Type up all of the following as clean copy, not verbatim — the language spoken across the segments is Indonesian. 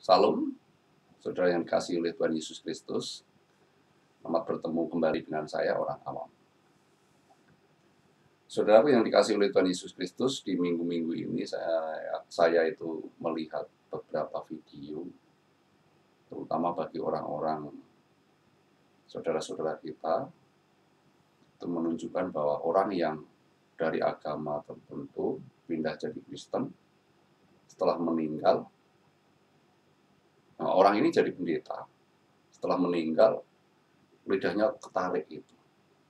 Salam, saudara yang dikasihi oleh Tuhan Yesus Kristus. Selamat bertemu kembali dengan saya, orang awam. Saudaraku yang dikasihi oleh Tuhan Yesus Kristus, di minggu-minggu ini saya itu melihat beberapa video, terutama bagi orang-orang saudara-saudara kita, itu menunjukkan bahwa orang yang dari agama tertentu pindah jadi Kristen, setelah meninggal, orang ini jadi pendeta. Setelah meninggal, lidahnya ketarik itu.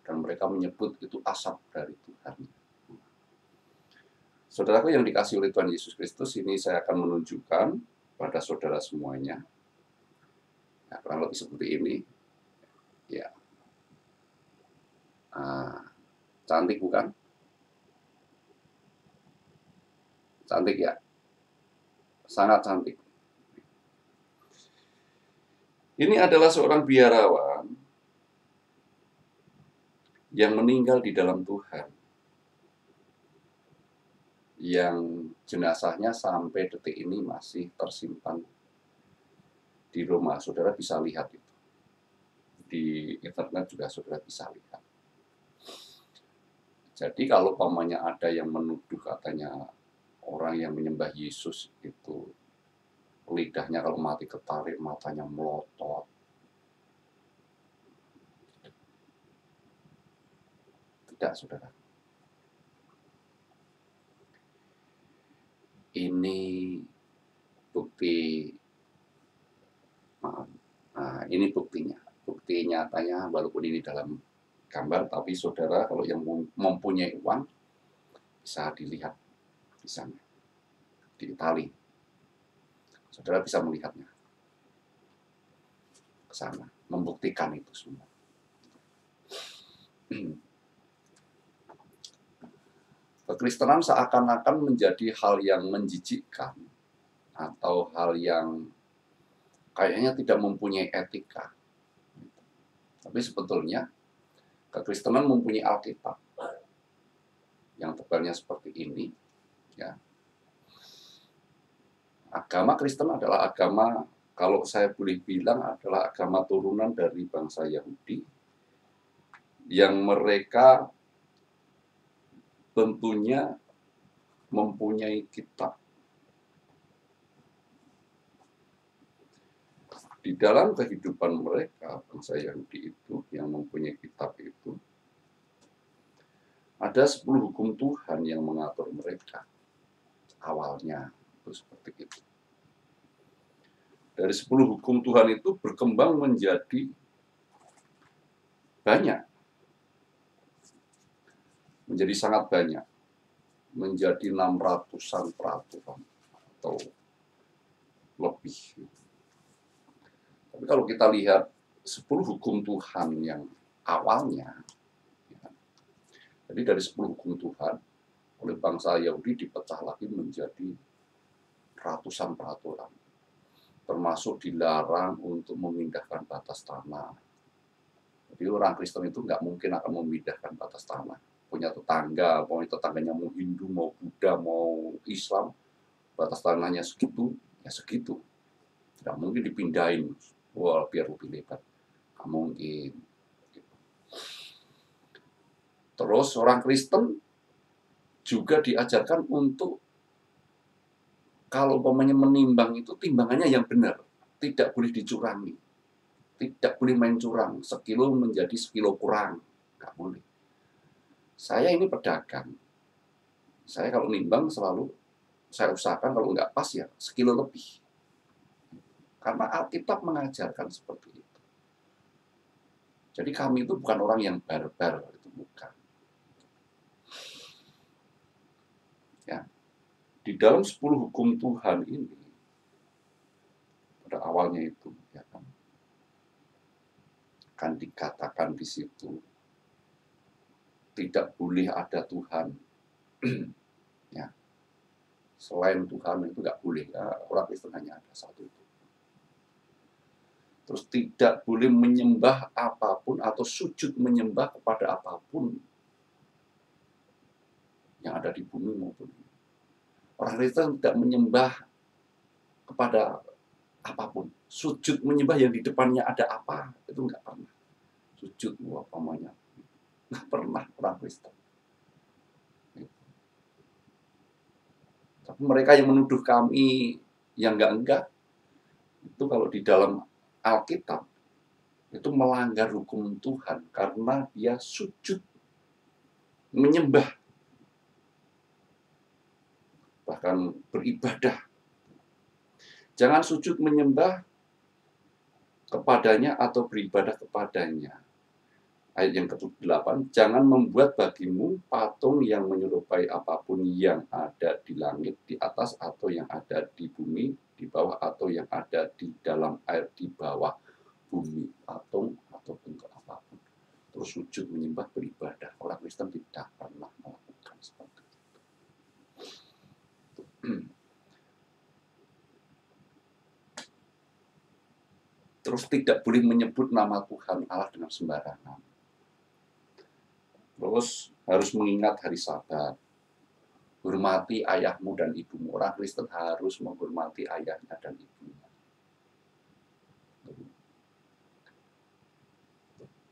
Dan mereka menyebut itu asap dari Tuhan. Saudaraku yang dikasihi oleh Tuhan Yesus Kristus, ini saya akan menunjukkan pada saudara semuanya. Nah, kurang lebih seperti ini. Ya. Cantik bukan? Cantik ya? Sangat cantik. Ini adalah seorang biarawan yang meninggal di dalam Tuhan, yang jenazahnya sampai detik ini masih tersimpan di rumah. Saudara bisa lihat itu. Di internet juga saudara bisa lihat. Jadi kalau pamannya ada yang menuduh katanya orang yang menyembah Yesus itu lidahnya kalau mati ketarik, matanya melotot, tidak, saudara. Ini bukti, maaf, ini buktinya. Bukti nyatanya, walaupun ini dalam gambar, tapi saudara kalau yang mempunyai uang bisa dilihat di sana, di Itali. Saudara bisa melihatnya ke sana, membuktikan itu semua. Kekristenan seakan-akan menjadi hal yang menjijikkan atau hal yang kayaknya tidak mempunyai etika. Tapi sebetulnya kekristenan mempunyai Alkitab yang tebalnya seperti ini. Ya. Agama Kristen adalah agama, kalau saya boleh bilang, adalah agama turunan dari bangsa Yahudi, yang mereka tentunya mempunyai kitab. Di dalam kehidupan mereka, bangsa Yahudi itu, yang mempunyai kitab itu, ada 10 hukum Tuhan yang mengatur mereka. Awalnya itu seperti itu. Dari 10 hukum Tuhan itu berkembang menjadi banyak. Menjadi sangat banyak. Menjadi 600-an peraturan atau lebih. Tapi kalau kita lihat 10 hukum Tuhan yang awalnya, ya, jadi dari 10 hukum Tuhan, oleh bangsa Yahudi dipecah lagi menjadi ratusan peraturan. Termasuk dilarang untuk memindahkan batas tanah. Jadi orang Kristen itu nggak mungkin akan memindahkan batas tanah. Punya tetangga, mau tetangganya mau Hindu, mau Buddha, mau Islam, batas tanahnya segitu, ya segitu. Tidak mungkin dipindahin, wah biar lebih lebar. Nggak mungkin. Terus orang Kristen juga diajarkan untuk kalau umpamanya menimbang itu timbangannya yang benar, tidak boleh dicurangi, tidak boleh main curang, sekilo menjadi sekilo kurang, nggak boleh. Saya ini pedagang, saya kalau nimbang selalu saya usahakan kalau nggak pas ya sekilo lebih, karena Alkitab mengajarkan seperti itu. Jadi kami itu bukan orang yang barbar, itu bukan. Ya, di dalam 10 hukum Tuhan ini, pada awalnya itu, ya kan dikatakan di situ, tidak boleh ada Tuhan. Ya, selain Tuhan itu nggak boleh. Ya, orang Kristen hanya ada satu itu. Terus tidak boleh menyembah apapun atau sujud menyembah kepada apapun yang ada di bumi maupun orang Kristen tidak menyembah kepada apapun. Sujud menyembah yang di depannya ada apa, itu nggak pernah. Sujud apa namanya, nggak pernah orang Kristen. Tapi mereka yang menuduh kami yang enggak, itu kalau di dalam Alkitab, itu melanggar hukum Tuhan karena dia sujud menyembah, bahkan beribadah. Jangan sujud menyembah kepadanya atau beribadah kepadanya. Ayat yang ke-8, jangan membuat bagimu patung yang menyerupai apapun yang ada di langit di atas atau yang ada di bumi di bawah atau yang ada di dalam air di bawah bumi, patung atau bentuk apapun. Terus sujud menyembah beribadah. Orang Kristen tidak pernah melakukan seperti itu. Terus tidak boleh menyebut nama Tuhan Allah dengan sembarangan. Terus harus mengingat hari Sabat. Hormati ayahmu dan ibumu. Orang Kristen harus menghormati ayahnya dan ibunya.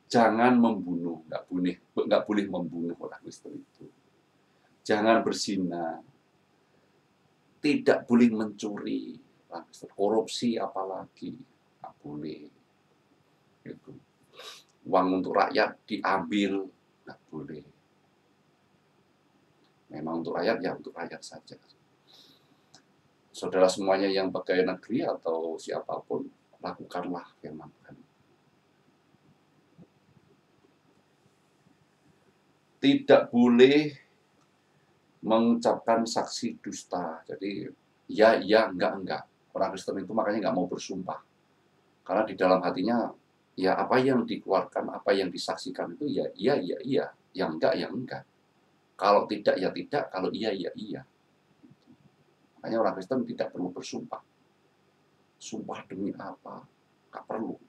Jangan membunuh, nggak boleh membunuh orang Kristen itu. Jangan berzina, tidak boleh mencuri, korupsi apalagi, nggak boleh. Itu. Uang untuk rakyat diambil, nggak boleh. Memang untuk rakyat, ya untuk rakyat saja. Saudara semuanya yang pegawai negeri atau siapapun, lakukanlah firman Tuhan. Tidak boleh mengucapkan saksi dusta. Jadi, ya, enggak. Orang Kristen itu makanya nggak mau bersumpah. Karena di dalam hatinya, ya apa yang dikeluarkan, apa yang disaksikan itu ya iya. Yang enggak. Kalau tidak, ya tidak. Kalau iya, ya iya. Makanya orang Kristen tidak perlu bersumpah. Sumpah demi apa? Nggak perlu.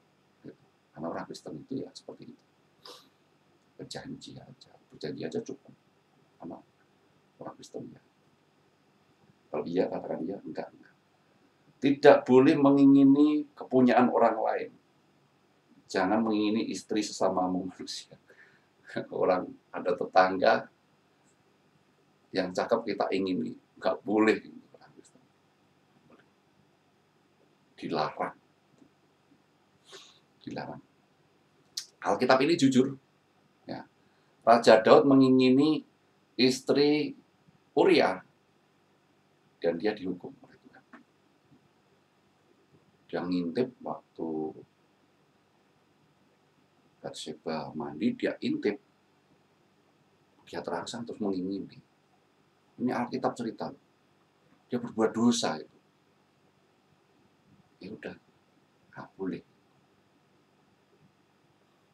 Karena orang Kristen itu ya seperti itu. Berjanji aja cukup. Karena orang Kristen ya. Kalau iya, katakan iya. Enggak. Tidak boleh mengingini kepunyaan orang lain. Jangan mengingini istri sesamamu manusia. Orang ada tetangga yang cakep kita ingini, nggak boleh. Dilarang. Alkitab ini jujur. Ya. Raja Daud mengingini istri Uria dan dia dihukum oleh Tuhan. Dia ngintip waktu Batseba mandi, dia intip. Dia terangsang terus mengingini. Ini Alkitab cerita. Dia berbuat dosa itu. Ya udah, nggak boleh.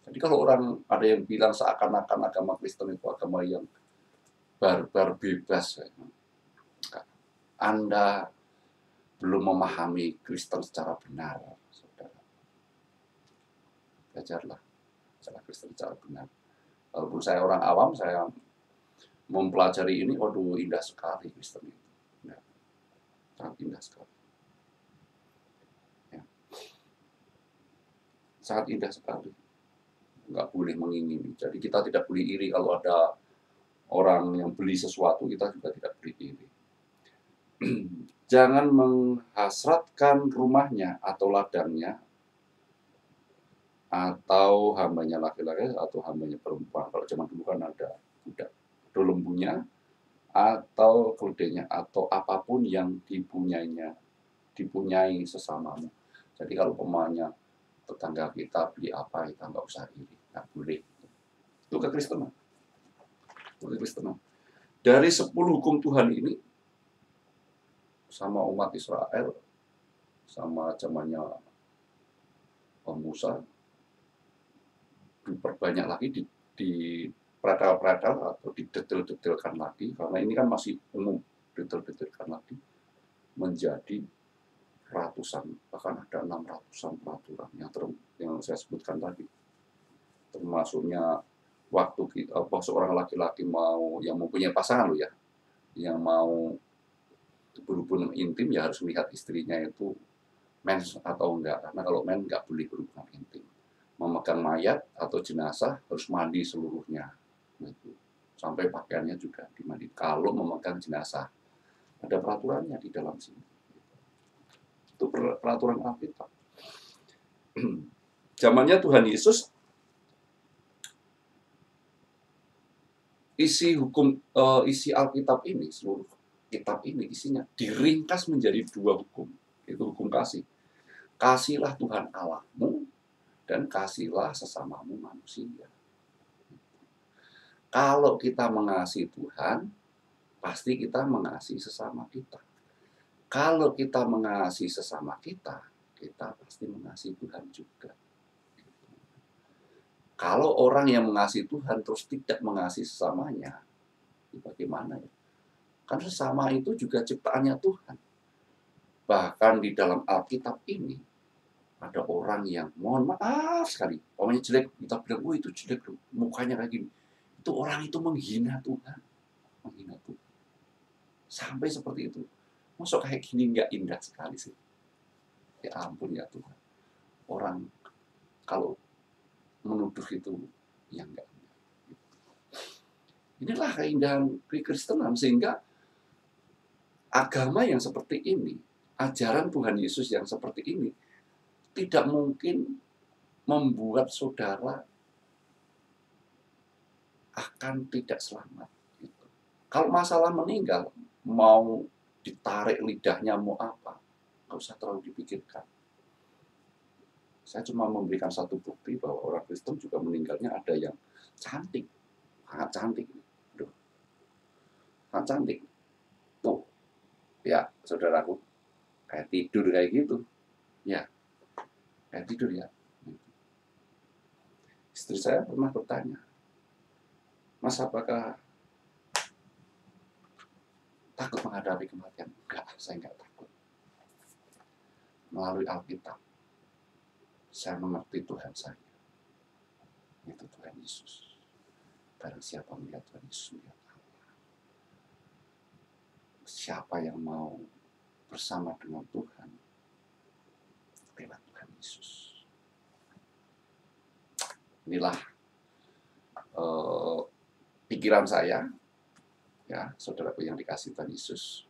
Jadi kalau orang ada yang bilang seakan-akan agama Kristen itu agama yang barbar bebas, Anda belum memahami Kristen secara benar, saudara. Belajarlah secara Kristen secara benar. Walaupun saya orang awam, saya mempelajari ini, waduh indah sekali Kristen itu. Ya, sangat indah sekali. Ya. Sangat indah sekali. Nggak boleh mengingini. Jadi kita tidak boleh iri kalau ada orang yang beli sesuatu, kita juga tidak boleh iri. Jangan menghasratkan rumahnya atau ladangnya, atau hambanya laki-laki atau hambanya perempuan. Kalau zaman dulu kan ada budak, atau lembunya, atau keledainya, atau apapun yang dipunyai sesamamu. Jadi kalau pemanya tetangga kita beli apa, kita nggak usah iri, nggak boleh. Itu kekristenan. Dari 10 hukum Tuhan ini, sama umat Israel, sama zamannya Musa, diperbanyak lagi, di pretel-pretel atau didetail-detailkan lagi, karena ini kan masih umum, detail-detailkan lagi, menjadi ratusan, bahkan ada 600-an peraturan yang saya sebutkan tadi. Termasuknya waktu seorang laki-laki yang mempunyai pasangan ya, yang mau berhubungan intim ya harus melihat istrinya itu mens atau enggak, karena kalau men enggak boleh berhubungan intim. Memegang mayat atau jenazah harus mandi seluruhnya, gitu. Sampai pakaiannya juga dimandi. Kalau memegang jenazah, ada peraturannya di dalam sini. Itu peraturan Alkitab. Zamannya Tuhan Yesus, isi Alkitab ini, seluruh kitab ini isinya diringkas menjadi 2 hukum. Itu hukum kasih. Kasihlah Tuhan Allahmu dan kasihlah sesamamu manusia. Kalau kita mengasihi Tuhan, pasti kita mengasihi sesama kita. Kalau kita mengasihi sesama kita, kita pasti mengasihi Tuhan juga. Kalau orang yang mengasihi Tuhan terus tidak mengasihi sesamanya, bagaimana ya? Kan sesama itu juga ciptaannya Tuhan. Bahkan di dalam Alkitab ini, ada orang yang mohon maaf sekali, pokoknya jelek, kita bilang, oh itu jelek, mukanya kayak gini. Itu orang itu menghina Tuhan. Menghina Tuhan. Sampai seperti itu. Masuk kayak gini nggak indah sekali sih. Ya ampun ya Tuhan. Orang kalau menuduh itu yang enggak. Inilah keindahan kekristenan, sehingga agama yang seperti ini, ajaran Tuhan Yesus yang seperti ini, tidak mungkin membuat saudara akan tidak selamat. Gitu. Kalau masalah meninggal, mau ditarik lidahnya, mau apa, nggak usah terlalu dipikirkan. Saya cuma memberikan satu bukti bahwa orang Kristen juga meninggalnya ada yang cantik, sangat cantik. Aduh, sangat cantik. Tuh, ya saudaraku, kayak tidur kayak gitu. Ya, kayak tidur ya. Istri saya pernah bertanya, Mas, apakah takut menghadapi kematian? Enggak, saya enggak takut. Melalui Alkitab, saya mengerti Tuhan saya. Itu Tuhan Yesus. Barang siapa melihat Tuhan Yesus, melihat Allah. Siapa yang mau bersama dengan Tuhan, lewat Tuhan Yesus. Inilah pikiran saya, ya, saudaraku yang dikasihi Tuhan Yesus.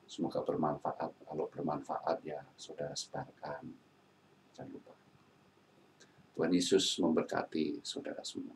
Semoga bermanfaat. Kalau bermanfaat, ya saudara sebarkan. Jangan lupa. Tuhan Yesus memberkati saudara semua.